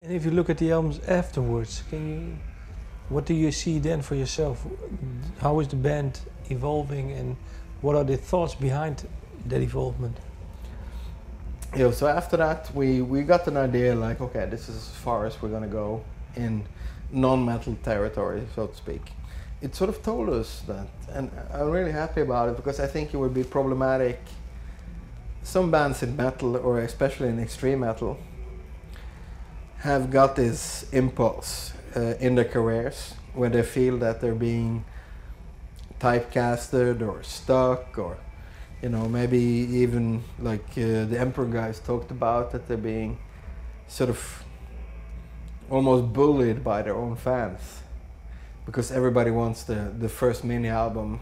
And if you look at the albums afterwards, what do you see then for yourself? How is the band evolving, and what are the thoughts behind that evolvement? Yeah, so after that we got an idea like, okay, this is as far as we're gonna go in non-metal territory, so to speak. It sort of told us that, and I'm really happy about it, because I think it would be problematic. Some bands in metal, or especially in extreme metal, have got this impulse in their careers where they feel that they're being typecasted or stuck, or maybe even like the Emperor guys talked about, that they're being sort of almost bullied by their own fans, because everybody wants the first mini album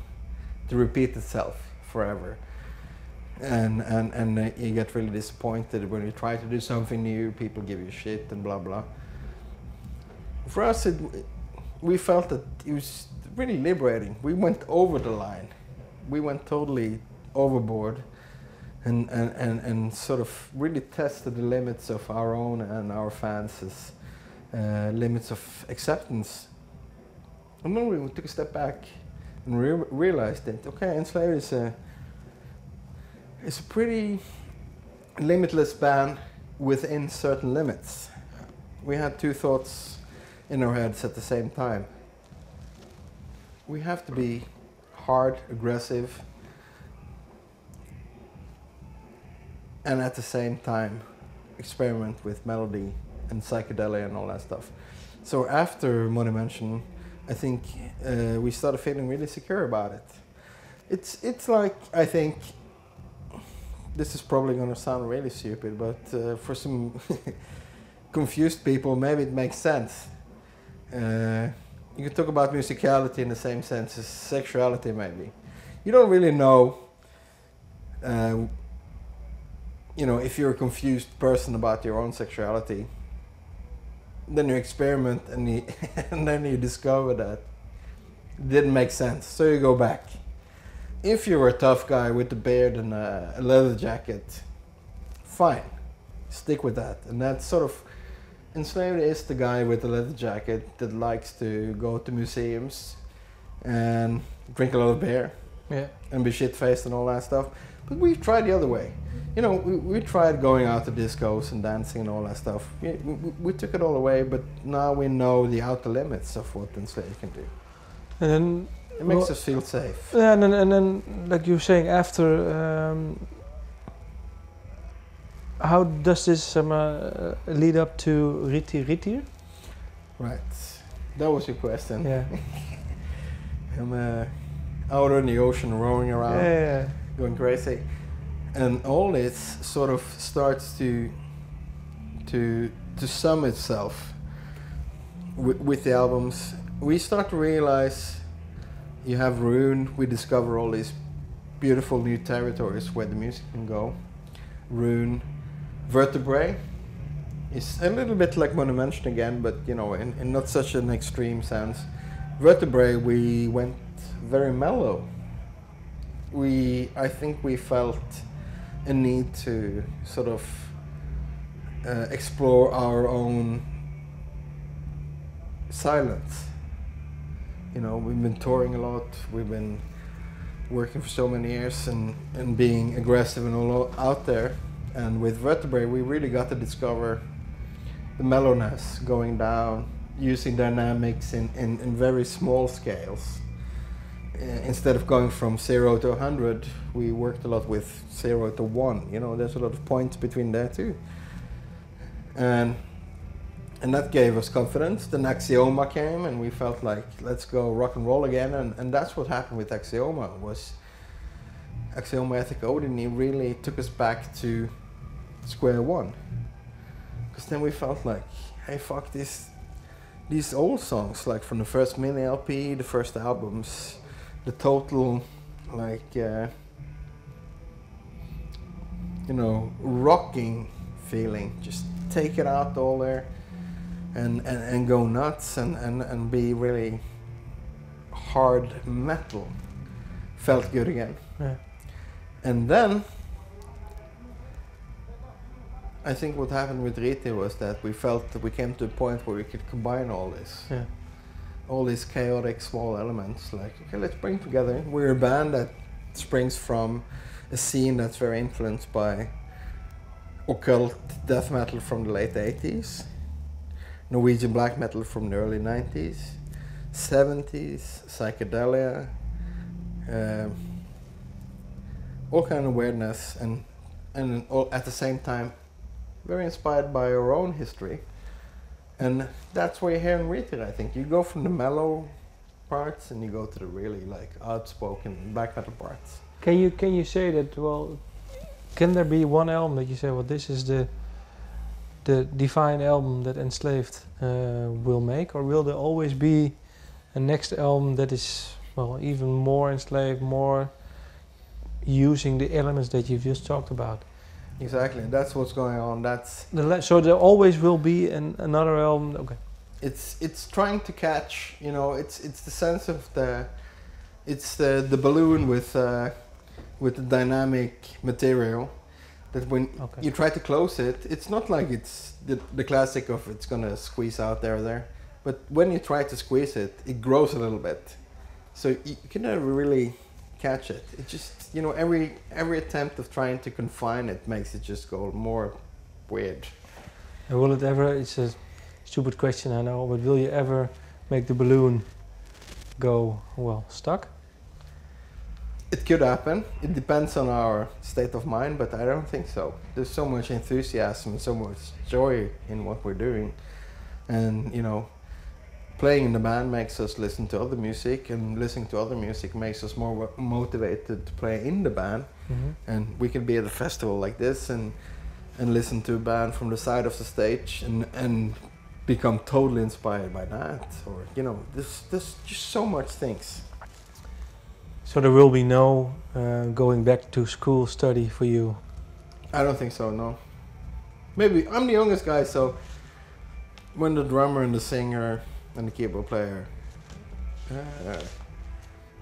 to repeat itself forever, and you get really disappointed when you try to do something new. People give you shit and blah blah. For us, we felt that it was really liberating. We went over the line. We went totally overboard, and sort of really tested the limits of our own and our fans' limits of acceptance. And then we took a step back and realized that, okay, Enslaved is a pretty limitless band within certain limits. We had two thoughts in our heads at the same time. We have to be hard, aggressive, and at the same time experiment with melody and psychedelic and all that stuff. So after Monumention, I think we started feeling really secure about it. It's like, I think, this is probably going to sound really stupid, but for some confused people, maybe it makes sense. You can talk about musicality in the same sense as sexuality, maybe. You don't really know, if you're a confused person about your own sexuality. Then you experiment and and then you discover that it didn't make sense, so you go back. If you're a tough guy with a beard and a leather jacket, fine, stick with that. And that's sort of, Enslaved is the guy with the leather jacket that likes to go to museums and drink a lot of beer, yeah, and be shit-faced and all that stuff. But we've tried the other way. We tried going out to discos and dancing and all that stuff. We took it all away, but now we know the outer limits of what Enslaved can do. And then it makes us feel safe. Yeah, and then like you were saying, after, how does this lead up to RIITIIR? Right, that was your question. Yeah. I'm out in the ocean, rowing around, yeah. Going crazy. And all this sort of starts to sum itself with the albums. We start to realize, you have Rune, we discover all these beautiful new territories where the music can go. Rune, Vertebrae is a little bit like Monumention again, but in not such an extreme sense. Vertebrae, we went very mellow. I think we felt a need to sort of explore our own silence. We've been touring a lot, we've been working for so many years and being aggressive and all out there. And with Vertebrae, we really got to discover the mellowness, going down, using dynamics in very small scales. Instead of going from 0 to 100, we worked a lot with 0 to 1. There's a lot of points between there too. And that gave us confidence. Then Axioma came, and we felt like, let's go rock and roll again. And that's what happened with Axioma. Was Axioma Ethic Odini really took us back to square one. Because then we felt like, hey, fuck these old songs, like from the first mini LP, the first albums, the total, like, rocking feeling. Just take it out all there and go nuts and be really hard metal. Felt good again. Yeah. And then I think what happened with RIITIIR was that we felt that we came to a point where we could combine all this. Yeah. All these chaotic small elements, like, okay, let's bring together. We're a band that springs from a scene that's very influenced by occult death metal from the late 80s, Norwegian black metal from the early 90s, 70s, psychedelia, all kind of weirdness, and all at the same time very inspired by our own history. And that's where you hear in RIITIIR, I think. You go from the mellow parts and you go to the really like outspoken black metal parts. Can you say that, well, can there be one album that you say, well, this is the defined album that Enslaved will make, or will there always be a next album that is, well, even more enslaved, more using the elements that you've just talked about? Exactly, that's what's going on. That's so there always will be another album. Okay. It's trying to catch, you know, it's the sense of the balloon with the dynamic material, that when you try to close it, it's not like it's the classic of it's gonna squeeze out there, but when you try to squeeze it, it grows a little bit, so you can never really catch it. It just, you know, every attempt of trying to confine it makes it just go more weird. And will it ever, it's a stupid question, I know, but will you ever make the balloon go, well, stuck? It could happen. It depends on our state of mind, but I don't think so. There's so much enthusiasm and so much joy in what we're doing. And, you know, playing in the band makes us listen to other music, and listening to other music makes us more motivated to play in the band. Mm-hmm. And we can be at a festival like this and listen to a band from the side of the stage and become totally inspired by that. Or, you know, there's just so much things. So there will be no going back to school study for you? I don't think so, no. Maybe, I'm the youngest guy, so when the drummer and the singer and the keyboard player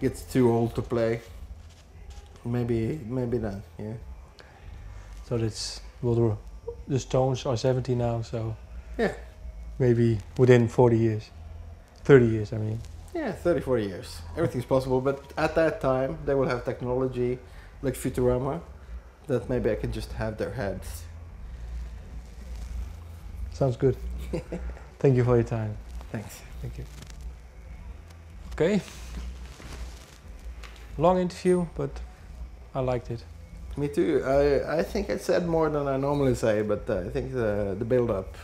gets too old to play, maybe then, yeah. So that's, well, the Stones are 70 now, so yeah, maybe within 40 years, 30 years, I mean. Yeah, 30, 40 years. Everything's possible, but at that time they will have technology like Futurama that maybe I can just have their heads. Sounds good. Thank you for your time. Thanks. Thank you. Okay. Long interview, but I liked it. Me too. I think I said more than I normally say, but I think the build-up